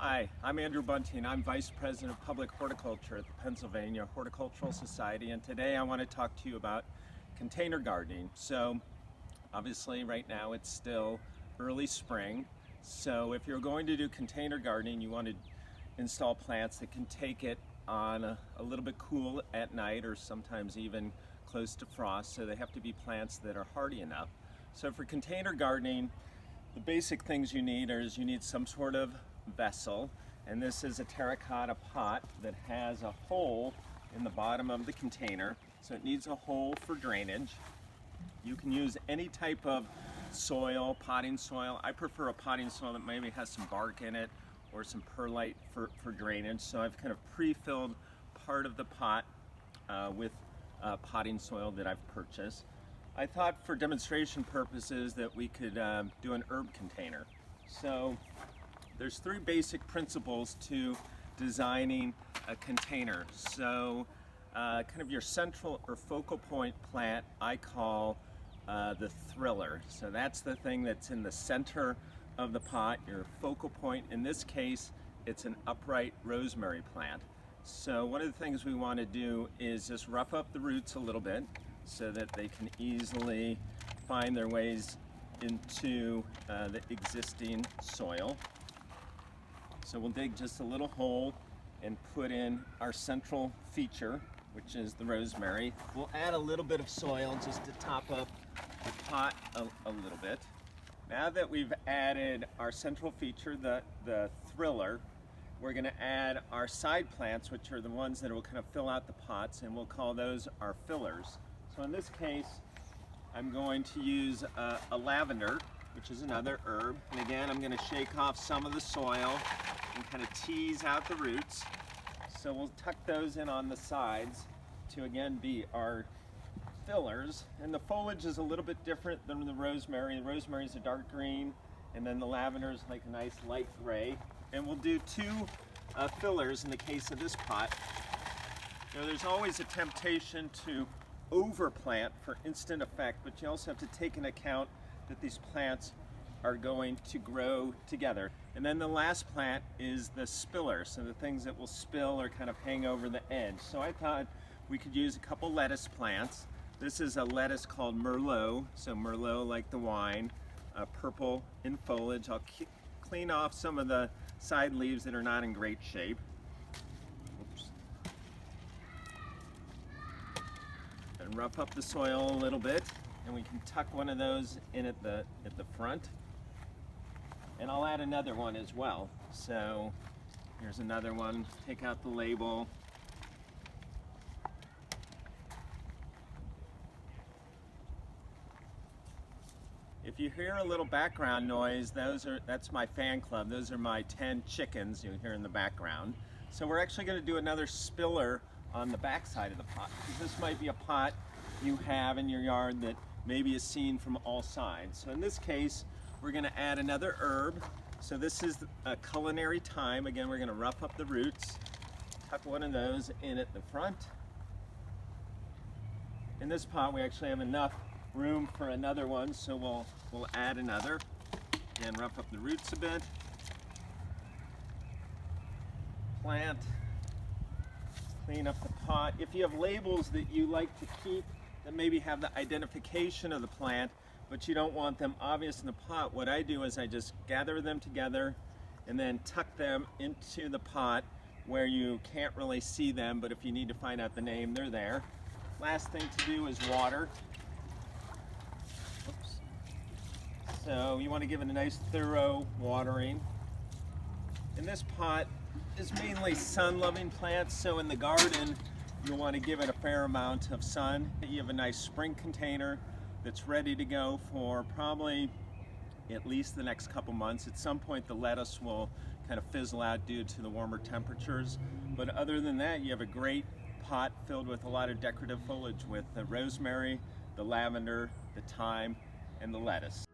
Hi, I'm Andrew Bunting. I'm Vice President of Public Horticulture at the Pennsylvania Horticultural Society, and today I want to talk to you about container gardening. So obviously right now it's still early spring, so if you're going to do container gardening, you want to install plants that can take it on a little bit cool at night, or sometimes even close to frost, so they have to be plants that are hardy enough. So for container gardening, the basic things you need is you need some sort of vessel, and this is a terracotta pot that has a hole in the bottom of the container, so it needs a hole for drainage. You can use any type of soil, potting soil. I prefer a potting soil that maybe has some bark in it or some perlite for drainage, so I've kind of pre-filled part of the pot with potting soil that I've purchased. I thought for demonstration purposes that we could do an herb container. So there's three basic principles to designing a container. So kind of your central or focal point plant I call the thriller. So that's the thing that's in the center of the pot, your focal point. In this case, it's an upright rosemary plant. So one of the things we want to do is just rough up the roots a little bit so that they can easily find their ways into the existing soil. So we'll dig just a little hole and put in our central feature, which is the rosemary. We'll add a little bit of soil just to top up the pot a little bit. Now that we've added our central feature, the thriller, we're going to add our side plants, which are the ones that will kind of fill out the pots, and we'll call those our fillers. So in this case, I'm going to use a lavender, which is another herb. And again, I'm going to shake off some of the soil and kind of tease out the roots. So we'll tuck those in on the sides to again be our fillers. And the foliage is a little bit different than the rosemary. The rosemary is a dark green, and then the lavender is like a nice light gray. And we'll do two fillers in the case of this pot. You know, there's always a temptation to overplant for instant effect, but you also have to take into account that these plants are going to grow together. And then the last plant is the spiller, so the things that will spill or kind of hang over the edge. So I thought we could use a couple lettuce plants. This is a lettuce called Merlot, so Merlot like the wine, purple in foliage. I'll clean off some of the side leaves that are not in great shape. Oops. And rough up the soil a little bit, and we can tuck one of those in at the front. And I'll add another one as well. So here's another one. Take out the label. If you hear a little background noise, that's my fan club. Those are my 10 chickens you hear in the background. So we're actually going to do another spiller on the back side of the pot, because this might be a pot you have in your yard that maybe is seen from all sides. So in this case, we're going to add another herb. So this is a culinary thyme. Again, we're going to rough up the roots, tuck one of those in at the front. In this pot, we actually have enough room for another one, so we'll add another. Again, rough up the roots a bit. Plant. Clean up the pot. If you have labels that you like to keep that maybe have the identification of the plant, but you don't want them obvious in the pot, what I do is I just gather them together and then tuck them into the pot where you can't really see them, but if you need to find out the name, they're there. Last thing to do is water. Oops. So you want to give it a nice thorough watering. And this pot is mainly sun-loving plants, so in the garden you'll want to give it a fair amount of sun. You have a nice spring container that's ready to go for probably at least the next couple months. At some point the lettuce will kind of fizzle out due to the warmer temperatures, but other than that, you have a great pot filled with a lot of decorative foliage with the rosemary, the lavender, the thyme, and the lettuce.